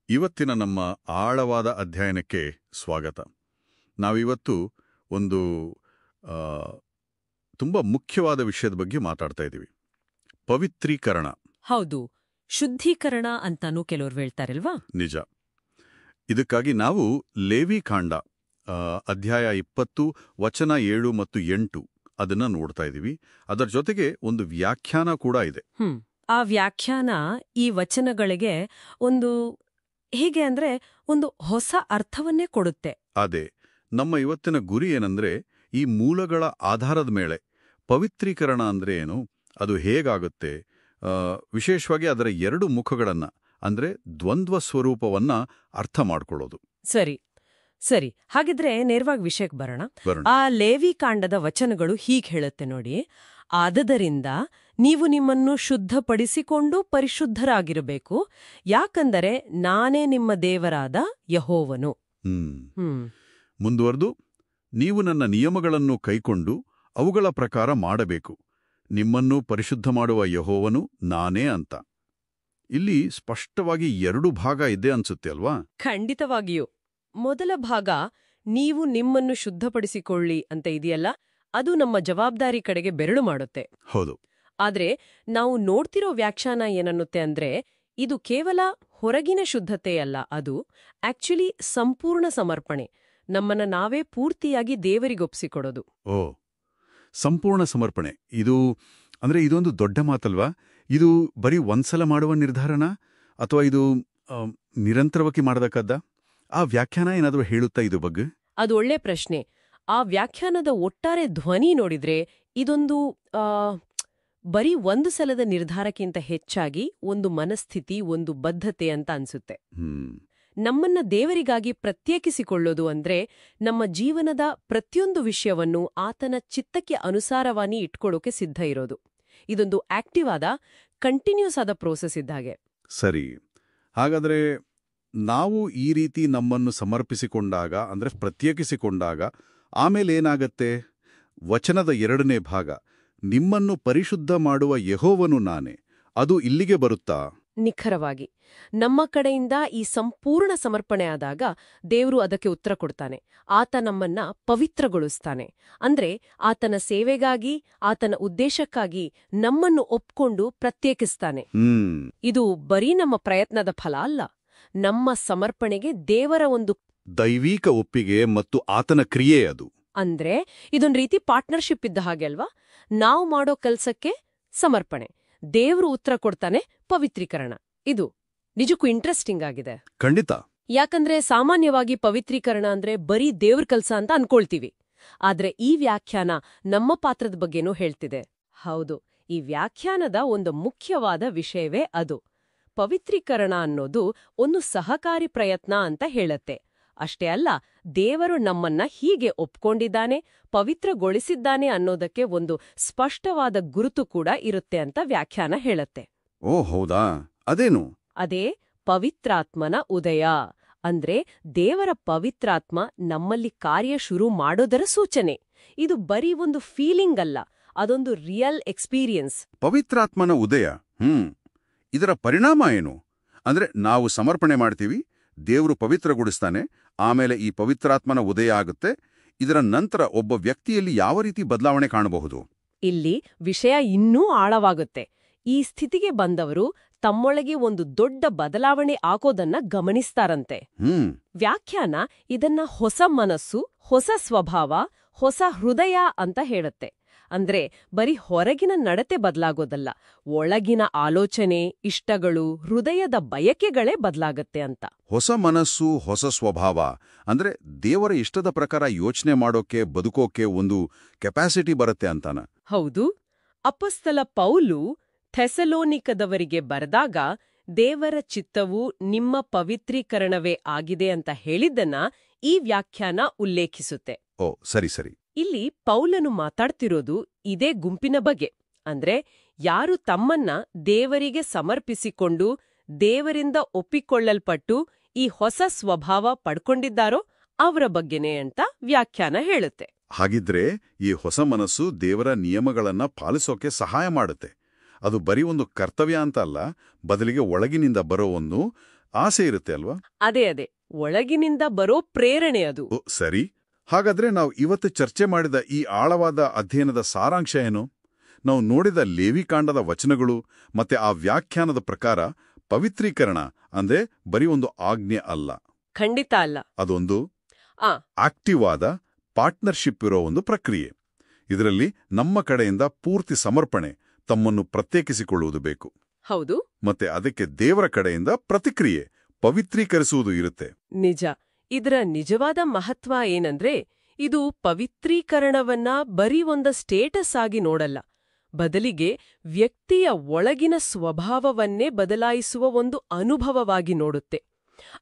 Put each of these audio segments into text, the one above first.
ಇವತ್ತಿನ ನಮ್ಮ ಆಳವಾದ ಅಧ್ಯಯನಕ್ಕೆ ಸ್ವಾಗತ. ನಾವಿವತ್ತು ಒಂದು ಆ, ತುಂಬ ಮುಖ್ಯವಾದ ವಿಷಯದ ಬಗ್ಗೆ ಮಾತಾಡ್ತಾ ಇದ್ದೀವಿ. ಪವಿತ್ರೀಕರಣ. ಹೌದು, ಶುದ್ಧೀಕರಣ ಅಂತಾನೂ ಕೆಲವ್ರು ಹೇಳ್ತಾರಲ್ವಾ? ನಿಜ. ಇದಕ್ಕಾಗಿ ನಾವು ಲೇವಿಕಾಂಡ ಅಧ್ಯಾಯ 20 ವಚನ 7 ಮತ್ತು 8 ಅದನ್ನ ನೋಡ್ತಾ ಇದ್ದೀವಿ. ಅದರ ಜೊತೆಗೆ ಒಂದು ವ್ಯಾಖ್ಯಾನ ಕೂಡ ಇದೆ. ಆ ವ್ಯಾಖ್ಯಾನ ಈ ವಚನಗಳಿಗೆ ಹೇಗೆ ಅಂದ್ರೆ ಒಂದು ಹೊಸ ಅರ್ಥವನ್ನೇ ಕೊಡುತ್ತೆ. ಅದೇ ನಮ್ಮ ಇವತ್ತಿನ ಗುರಿ ಏನಂದ್ರೆ, ಈ ಮೂಲಗಳ ಆಧಾರದ ಮೇಲೆ ಪವಿತ್ರೀಕರಣ ಅಂದ್ರೆ ಏನು, ಅದು ಹೇಗಾಗುತ್ತೆ, ವಿಶೇಷವಾಗಿ ಅದರ 2 ಮುಖಗಳನ್ನ ಅಂದ್ರೆ ದ್ವಂದ್ವ ಸ್ವರೂಪವನ್ನ ಅರ್ಥ ಮಾಡ್ಕೊಳ್ಳೋದು. ಸರಿ, ಹಾಗಿದ್ರೆ ನೇರವಾಗಿ ವಿಷಯಕ್ಕೆ ಬರೋಣ. ಆ ಲೇವಿಕಾಂಡದ ವಚನಗಳು ಹೀಗೆ ಹೇಳುತ್ತೆ ನೋಡಿ: ಆದದರಿಂದ ನೀವು ನಿಮ್ಮನ್ನು ಶುದ್ಧಪಡಿಸಿಕೊಂಡು ಪರಿಶುದ್ಧರಾಗಿರಬೇಕು, ಯಾಕಂದರೆ ನಾನೇ ನಿಮ್ಮ ದೇವರಾದ ಯೆಹೋವನು. ಮುಂದುವರೆದು, ನೀವು ನನ್ನ ನಿಯಮಗಳನ್ನು ಕೈಕೊಂಡು ಅವುಗಳ ಪ್ರಕಾರ ಮಾಡಬೇಕು, ನಿಮ್ಮನ್ನು ಪರಿಶುದ್ಧ ಮಾಡುವ ಯೆಹೋವನು ನಾನೇ ಅಂತ. ಇಲ್ಲಿ ಸ್ಪಷ್ಟವಾಗಿ 2 ಭಾಗ ಇದೆ ಅನ್ಸುತ್ತೆ ಅಲ್ವಾ? ಖಂಡಿತವಾಗಿಯೂ. ಮೊದಲ ಭಾಗ ನೀವು ನಿಮ್ಮನ್ನು ಶುದ್ಧಪಡಿಸಿಕೊಳ್ಳಿ ಅಂತ ಇದೆಯಲ್ಲ, ಅದು ನಮ್ಮ ಜವಾಬ್ದಾರಿ ಕಡೆಗೆ ಬೆರಳು ಮಾಡುತ್ತೆ. ಹೌದು. ಆದ್ರೆ ನಾವು ನೋಡ್ತಿರೋ ವ್ಯಾಖ್ಯಾನ ಏನನ್ನುತ್ತೆ ಅಂದ್ರೆ, ಇದು ಕೇವಲ ಹೊರಗಿನ ಶುದ್ಧತೆಯಲ್ಲ, ಅದು ಆಕ್ಚುಲಿ ಸಂಪೂರ್ಣ ಸಮರ್ಪಣೆ, ನಮ್ಮನ್ನ ನಾವೇ ಪೂರ್ತಿಯಾಗಿ ದೇವರಿಗೊಪ್ಸಿಕೊಡೋದು. ಓ, ಸಂಪೂರ್ಣ ಸಮರ್ಪಣೆ. ಇದೊಂದು ದೊಡ್ಡ ಮಾತಲ್ವಾ? ಇದು ಬರೀ ಒಂದ್ಸಲ ಮಾಡುವ ನಿರ್ಧಾರನಾ, ಅಥವಾ ಇದು ನಿರಂತರವಾಗಿ ಮಾಡಬೇಕಾದ? ಆ ವ್ಯಾಖ್ಯಾನ ಏನಾದರೂ ಹೇಳುತ್ತಾ ಇದು ಬಗ್ಗೆ? ಅದು ಒಳ್ಳೆ ಪ್ರಶ್ನೆ. ಆ ವ್ಯಾಖ್ಯಾನದ ಒಟ್ಟಾರೆ ಧ್ವನಿ ನೋಡಿದ್ರೆ ಇದೊಂದು ಬರೀ ಒಂದು ಸಲದ ನಿರ್ಧಾರಕ್ಕಿಂತ ಹೆಚ್ಚಾಗಿ ಒಂದು ಮನಸ್ಥಿತಿ, ಒಂದು ಬದ್ಧತೆ ಅಂತ ಅನ್ಸುತ್ತೆ. ನಮ್ಮನ್ನ ದೇವರಿಗಾಗಿ ಪ್ರತ್ಯೇಕಿಸಿಕೊಳ್ಳೋದು ಅಂದ್ರೆ ನಮ್ಮ ಜೀವನದ ಪ್ರತಿಯೊಂದು ವಿಷಯವನ್ನು ಆತನ ಚಿತ್ತಕ್ಕೆ ಅನುಸಾರವಾಗಿ ಇಟ್ಕೊಳ್ಳೋಕೆ ಸಿದ್ಧ ಇರೋದು. ಇದೊಂದು ಆಕ್ಟಿವ್ ಆದ, ಕಂಟಿನ್ಯೂಸ್ ಆದ ಪ್ರೋಸೆಸ್ ಇದ್ದಾಗೆ. ಸರಿ. ಹಾಗಾದ್ರೆ ನಾವು ಈ ರೀತಿ ನಮ್ಮನ್ನು ಸಮರ್ಪಿಸಿಕೊಂಡಾಗ, ಅಂದ್ರೆ ಪ್ರತ್ಯೇಕಿಸಿಕೊಂಡಾಗ, ಆಮೇಲೆ ಏನಾಗತ್ತೆ? ವಚನದ 2ನೇ ಭಾಗ, ನಿಮ್ಮನ್ನು ಪರಿಶುದ್ಧ ಮಾಡುವ ಯೆಹೋವನು ನಾನೇ, ಅದು ಇಲ್ಲಿಗೆ ಬರುತ್ತಾ? ನಿಖರವಾಗಿ. ನಮ್ಮ ಕಡೆಯಿಂದ ಈ ಸಂಪೂರ್ಣ ಸಮರ್ಪಣೆ ಆದಾಗ ದೇವರು ಅದಕ್ಕೆ ಉತ್ತರ ಕೊಡ್ತಾನೆ. ಆತ ನಮ್ಮನ್ನ ಪವಿತ್ರಗೊಳಿಸ್ತಾನೆ. ಅಂದ್ರೆ ಆತನ ಸೇವೆಗಾಗಿ, ಆತನ ಉದ್ದೇಶಕ್ಕಾಗಿ ನಮ್ಮನ್ನು ಒಪ್ಕೊಂಡು ಪ್ರತ್ಯೇಕಿಸ್ತಾನೆ. ಇದು ಬರೀ ನಮ್ಮ ಪ್ರಯತ್ನದ ಫಲ ಅಲ್ಲ, ನಮ್ಮ ಸಮರ್ಪಣೆಗೆ ದೇವರ ಒಂದು ದೈವಿಕ ಒಪ್ಪಿಗೆ ಮತ್ತು ಆತನ ಕ್ರಿಯೆ ಅದು. ಅಂದ್ರೆ ಇದೊಂದು ರೀತಿ ಪಾರ್ಟ್ನರ್ಶಿಪ್ ಇದ್ದ ಹಾಗೆ ಅಲ್ವಾ? ನಾವು ಮಾಡೋ ಕೆಲ್ಸಕ್ಕೆ ಸಮರ್ಪಣೆ, ದೇವ್ರು ಉತ್ತರ ಕೊಡ್ತಾನೆ, ಪವಿತ್ರೀಕರಣ. ಇದು ನಿಜಕ್ಕೂ ಇಂಟ್ರೆಸ್ಟಿಂಗ್ ಆಗಿದೆ. ಖಂಡಿತ. ಯಾಕಂದ್ರೆ ಸಾಮಾನ್ಯವಾಗಿ ಪವಿತ್ರೀಕರಣ ಅಂದ್ರೆ ಬರೀ ದೇವ್ರ ಕೆಲ್ಸ ಅಂತ ಅನ್ಕೊಳ್ತೀವಿ. ಆದ್ರೆ ಈ ವ್ಯಾಖ್ಯಾನ ನಮ್ಮ ಪಾತ್ರದ ಬಗ್ಗೆನೂ ಹೇಳ್ತಿದೆ. ಹೌದು, ಈ ವ್ಯಾಖ್ಯಾನದ ಒಂದು ಮುಖ್ಯವಾದ ವಿಷಯವೇ ಅದು. ಪವಿತ್ರೀಕರಣ ಅನ್ನೋದು ಒಂದು ಸಹಕಾರಿ ಪ್ರಯತ್ನ ಅಂತ ಹೇಳತ್ತೆ. ಅಷ್ಟೇ ಅಲ್ಲ, ದೇವರು ನಮ್ಮನ್ನ ಹೀಗೆ ಒಪ್ಕೊಂಡಿದ್ದಾನೆ, ಪವಿತ್ರಗೊಳಿಸಿದ್ದಾನೆ ಅನ್ನೋದಕ್ಕೆ ಒಂದು ಸ್ಪಷ್ಟವಾದ ಗುರುತು ಕೂಡ ಇರುತ್ತೆ ಅಂತ ವ್ಯಾಖ್ಯಾನ ಹೇಳತ್ತೆ. ಓ ಹೌದಾ? ಅದೇನು? ಅದೇ ಪವಿತ್ರಾತ್ಮನ ಉದಯ. ಅಂದ್ರೆ ದೇವರ ಪವಿತ್ರಾತ್ಮ ನಮ್ಮಲ್ಲಿ ಕಾರ್ಯ ಶುರು ಮಾಡೋದರ ಸೂಚನೆ. ಇದು ಬರೀ ಒಂದು ಫೀಲಿಂಗ್ ಅಲ್ಲ, ಅದೊಂದು ರಿಯಲ್ ಎಕ್ಸ್ಪೀರಿಯನ್ಸ್. ಪವಿತ್ರಾತ್ಮನ ಉದಯ. ಇದರ ಪರಿಣಾಮ ಏನು? ಅಂದ್ರೆ ನಾವು ಸಮರ್ಪಣೆ ಮಾಡ್ತೀವಿ, ದೇವರು ಪವಿತ್ರಗೊಳಿಸ್ತಾನೆ, ಆಮೇಲೆ ಈ ಪವಿತ್ರಾತ್ಮನ ಉದಯ ಆಗುತ್ತೆ. ಇದರ ನಂತರ ಒಬ್ಬ ವ್ಯಕ್ತಿಯಲ್ಲಿ ಯಾವ ರೀತಿ ಬದಲಾವಣೆ ಕಾಣಬಹುದು? ಇಲ್ಲಿ ವಿಷಯ ಇನ್ನೂ ಆಳವಾಗುತ್ತೆ. ಈ ಸ್ಥಿತಿಗೆ ಬಂದವರು ತಮ್ಮೊಳಗೆ ಒಂದು ದೊಡ್ಡ ಬದಲಾವಣೆ ಆಗೋದನ್ನ ಗಮನಿಸ್ತಾರಂತೆ. ವ್ಯಾಖ್ಯಾನ ಇದನ್ನ ಹೊಸ ಮನಸ್ಸು, ಹೊಸ ಸ್ವಭಾವ, ಹೊಸ ಹೃದಯ ಅಂತ ಹೇಳುತ್ತೆ. ಅಂದ್ರೆ ಬರೀ ಹೊರಗಿನ ನಡತೆ ಬದಲಾಗೋದಲ್ಲ, ಒಳಗಿನ ಆಲೋಚನೆ, ಇಷ್ಟಗಳು, ಹೃದಯದ ಬಯಕೆಗಳೇ ಬದಲಾಗತ್ತೆ ಅಂತ. ಹೊಸ ಮನಸ್ಸು, ಹೊಸ ಸ್ವಭಾವ ಅಂದ್ರೆ ದೇವರ ಇಷ್ಟದ ಪ್ರಕಾರ ಯೋಚನೆ ಮಾಡೋಕೆ, ಬದುಕೋಕೆ ಒಂದು ಕೆಪಾಸಿಟಿ ಬರುತ್ತೆ ಅಂತಾನ? ಹೌದು. ಅಪೊಸ್ತಲ ಪೌಲು ಥೆಸಲೋನಿಕದವರಿಗೆ ಬರೆದಾಗ ದೇವರ ಚಿತ್ತವು ನಿಮ್ಮ ಪವಿತ್ರೀಕರಣವೇ ಆಗಿದೆ ಅಂತ ಹೇಳಿದ್ದನ್ನ ಈ ವ್ಯಾಖ್ಯಾನ ಉಲ್ಲೇಖಿಸುತ್ತೆ. ಓ ಸರಿ ಸರಿ. ಇಲ್ಲಿ ಪೌಲನು ಮಾತಾಡ್ತಿರೋದು ಇದೇ ಗುಂಪಿನ ಬಗ್ಗೆ. ಅಂದ್ರೆ ಯಾರು ತಮ್ಮನ್ನ ದೇವರಿಗೆ ಸಮರ್ಪಿಸಿಕೊಂಡು ದೇವರಿಂದ ಒಪ್ಪಿಕೊಳ್ಳಲ್ಪಟ್ಟು ಈ ಹೊಸ ಸ್ವಭಾವ ಪಡ್ಕೊಂಡಿದ್ದಾರೋ ಅವರ ಬಗ್ಗೆನೇ ಅಂತ ವ್ಯಾಖ್ಯಾನ ಹೇಳುತ್ತೆ. ಹಾಗಿದ್ರೆ ಈ ಹೊಸ ಮನಸ್ಸು ದೇವರ ನಿಯಮಗಳನ್ನ ಪಾಲಿಸೋಕೆ ಸಹಾಯ ಮಾಡುತ್ತೆ. ಅದು ಬರೀ ಒಂದು ಕರ್ತವ್ಯ ಅಂತ ಅಲ್ಲ, ಬದಲಿಗೆ ಒಳಗಿನಿಂದ ಬರೋ ಒಂದು ಆಸೆ ಇರುತ್ತೆ ಅಲ್ವಾ? ಅದೇ ಒಳಗಿನಿಂದ ಬರೋ ಪ್ರೇರಣೆ ಅದು. ಓ, ಸರಿ. ಹಾಗಾದ್ರೆ ನಾವು ಇವತ್ತು ಚರ್ಚೆ ಮಾಡಿದ ಈ ಆಳವಾದ ಅಧ್ಯಯನದ ಸಾರಾಂಶ ಏನು? ನಾವು ನೋಡಿದ ಲೇವಿಕಾಂಡದ ವಚನಗಳು ಮತ್ತೆ ಆ ವ್ಯಾಖ್ಯಾನದ ಪ್ರಕಾರ ಪವಿತ್ರೀಕರಣ ಅಂದ್ರೆ ಬರೀ ಒಂದು ಆಜ್ಞೆ ಅಲ್ಲ. ಖಂಡಿತ ಅಲ್ಲ. ಅದೊಂದು ಆ ಆಕ್ಟಿವ್ ಆದ ಪಾರ್ಟ್ನರ್ಶಿಪ್ ಇರೋ ಒಂದು ಪ್ರಕ್ರಿಯೆ. ಇದರಲ್ಲಿ ನಮ್ಮ ಕಡೆಯಿಂದ ಪೂರ್ತಿ ಸಮರ್ಪಣೆ, ತಮ್ಮನ್ನು ಪ್ರತ್ಯೇಕಿಸಿಕೊಳ್ಳುವುದು ಬೇಕು. ಹೌದು. ಮತ್ತೆ ಅದಕ್ಕೆ ದೇವರ ಕಡೆಯಿಂದ ಪ್ರತಿಕ್ರಿಯೆ, ಪವಿತ್ರೀಕರಿಸುವುದು ಇರುತ್ತೆ. ನಿಜ. ಇದರ ನಿಜವಾದ ಮಹತ್ವ ಏನಂದ್ರೆ, ಇದು ಪವಿತ್ರೀಕರಣವನ್ನ ಬರೀ ಒಂದು ಸ್ಟೇಟಸ್ ಆಗಿ ನೋಡಲ್ಲ, ಬದಲಿಗೆ ವ್ಯಕ್ತಿಯ ಒಳಗಿನ ಸ್ವಭಾವವನ್ನೇ ಬದಲಾಯಿಸುವ ಒಂದು ಅನುಭವವಾಗಿ ನೋಡುತ್ತೆ.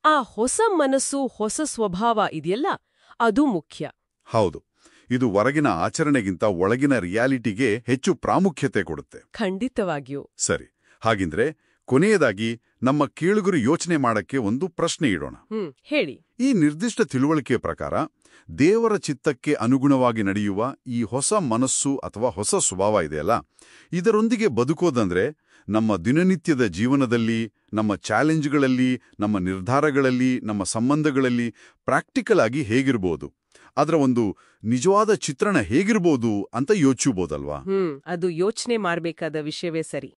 ಆ ಹೊಸ ಮನಸ್ಸು, ಹೊಸ ಸ್ವಭಾವ ಇದೆಯಲ್ಲ, ಅದು ಮುಖ್ಯ. ಹೌದು. ಇದು ಹೊರಗಿನ ಆಚರಣೆಗಿಂತ ಒಳಗಿನ ರಿಯಾಲಿಟಿಗೆ ಹೆಚ್ಚು ಪ್ರಾಮುಖ್ಯತೆ ಕೊಡುತ್ತೆ. ಖಂಡಿತವಾಗಿಯೂ. ಸರಿ. ಹಾಗಿದ್ರೆ ಕೊನೆಯದಾಗಿ ನಮ್ಮ ಕೇಳುಗರು ಯೋಚನೆ ಮಾಡಕ್ಕೆ ಒಂದು ಪ್ರಶ್ನೆ ಇಡೋಣ. ಹೇಳಿ. ಈ ನಿರ್ದಿಷ್ಟ ತಿಳುವಳಿಕೆಯ ಪ್ರಕಾರ ದೇವರ ಚಿತ್ತಕ್ಕೆ ಅನುಗುಣವಾಗಿ ನಡೆಯುವ ಈ ಹೊಸ ಮನಸ್ಸು ಅಥವಾ ಹೊಸ ಸ್ವಭಾವ ಇದೆಯಲ್ಲ, ಇದರೊಂದಿಗೆ ಬದುಕೋದಂದ್ರೆ ನಮ್ಮ ದಿನನಿತ್ಯದ ಜೀವನದಲ್ಲಿ, ನಮ್ಮ ಚಾಲೆಂಜ್ಗಳಲ್ಲಿ, ನಮ್ಮ ನಿರ್ಧಾರಗಳಲ್ಲಿ, ನಮ್ಮ ಸಂಬಂಧಗಳಲ್ಲಿ ಪ್ರಾಕ್ಟಿಕಲ್ ಆಗಿ ಹೇಗಿರ್ಬೋದು, ಅದರ ಒಂದು ನಿಜವಾದ ಚಿತ್ರಣ ಹೇಗಿರ್ಬೋದು ಅಂತ ಯೋಚಿಸಬಹುದಲ್ವಾ? ಅದು ಯೋಚನೆ ಮಾಡಬೇಕಾದ ವಿಷಯವೇ ಸರಿ.